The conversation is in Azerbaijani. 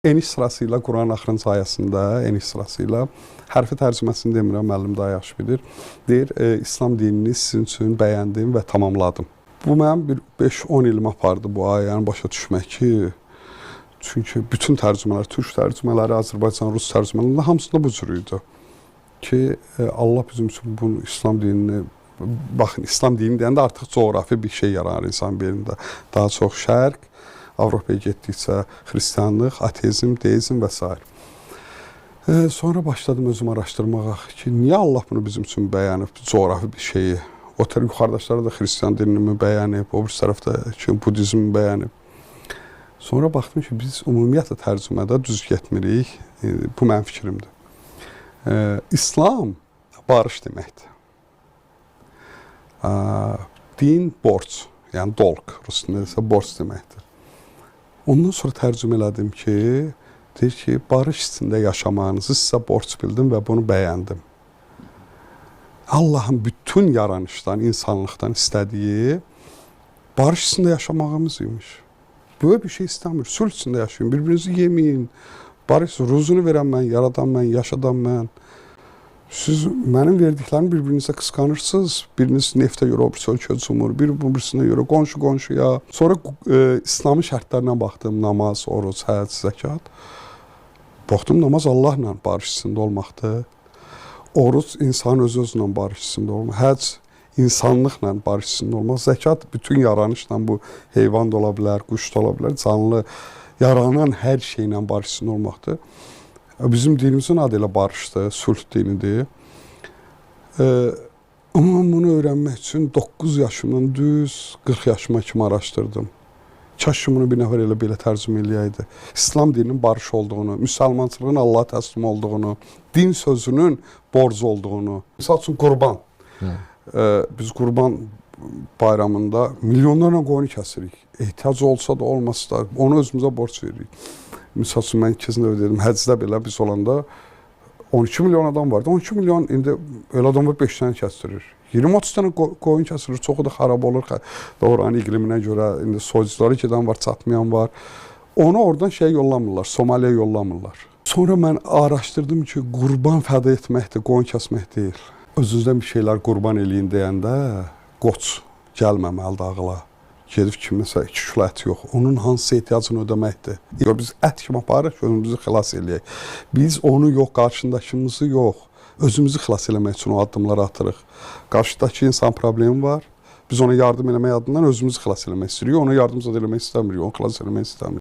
eniş sırasıyla Quran axırıncı ayəsində, eniş sırasıyla hərfi tərcüməsini demirəm, müəllim daha yaxşı bilir. Deyir, İslam dinini sizin üçün bəyəndim və tamamladım. Bu mənim bir 5-10 ilimi apardı bu ayəni başa düşmək ki, çünki bütün tərcümələr, türk tərcümələri, Azərbaycan, rus tərcümələri hamısında bu cür idi. Ki Allah bizim üçün bunu İslam dinini, baxın İslam dini deyəndə artıq coğrafi bir şey yaranır insan belində. Daha çox şərq, Avropaya getdikcə xristianlıq, ateizm, deizm və s. Sonra başladım özüm araşdırmağa ki, niyə Allah bunu bizim üçün bəyənib, coğrafi bir şeyi. O tərəf yuxarıdaşlara da xristian dinini bəyənib, o bir tərəfdə ki, budizmi bəyənib. Sonra baxdım ki, biz ümumiyyətlə tərcümədə düz getmirik. Bu mənim fikrimdir. İslam barış deməkdir. Din borc, yəni dolq, rus dilində isə borc deməkdir. Ondan sonra tərcümə elədim ki, deyir ki, barış içində yaşamağınızı sizə borc bildim və bunu bəyəndim. Allahın bütün yaranışdan, insanlıqdan istədiyi barış içində yaşamağımız imiş. Böyle bir şey istəmir. Sülh içində yaşayın, birbirinizi yemeyin. Barış, ruzunu verən mən, yaradan mən, yaşadan mən. Siz mənim verdiklərimi bir-birinizə qısqanırsınız. Biriniz neftə görə, o birisi ölkə cumur, bir-birinə görə, qonşu-qonşuya. Sonra İslamın şərtlərinə baxdım, namaz, oruc, həcc, zəkat. Baxdım, namaz Allahla barış içində olmaqdır. Oruc, insan öz-özlə barış içində olmaq. Həcc, insanlıqla barış içində olmaq. Zəkat, bütün yaranışla bu heyvan da ola bilər, quş da ola bilər, canlı, yaranan hər şeylə barış içində olmaqdır. Bizim dinimizin adı ilə barışdır, sülh dinidir. Amma bunu öyrənmək üçün 9 yaşımdan düz 40 yaşıma kimi araşdırdım. Kaş ki bunu bir nəfər elə belə tərcümə eləyəydi. İslam dininin barış olduğunu, müsəlmançılığın Allaha təslim olduğunu, din sözünün borc olduğunu. Misal üçün qurban. Biz qurban bayramında milyonlarla qoyun kəsirik. Ehtiyac olsa da olmasa da onu özümüzə borc veririk. Misal üçün mən ikisini də dedim, həcdə belə biz olanda 12 milyon adam vardı. 12 milyon indi elə adam var 5 dənə kəstirir. 20-30 dənə qoyun kəsilir, çoxu da xarab olur. Oranın iqliminə görə indi soyucuları gedən var, çatmayan var. Onu oradan yollamırlar, Somaliya yollamırlar. Sonra mən araşdırdım ki, qurban fəda etməkdir, qoyun kəsmək deyil. Özünüzdən bir şeylər qurban eləyin deyəndə qoç gəlməməlidir ağla. Gedib ki, məsələn, 2 kilo ət yox, onun hansı ehtiyacını ödəməkdir. Biz ət kimi aparıq, özümüzü xilas eləyək. Biz onu yox, qarşındakımızı yox, özümüzü xilas eləmək üçün o addımları atırıq. Qarşıdakı insan problemi var, biz ona yardım eləmək adından özümüzü xilas eləmək istəyirik, ona yardım eləmək istəmirik, onu xilas eləmək istəmirik.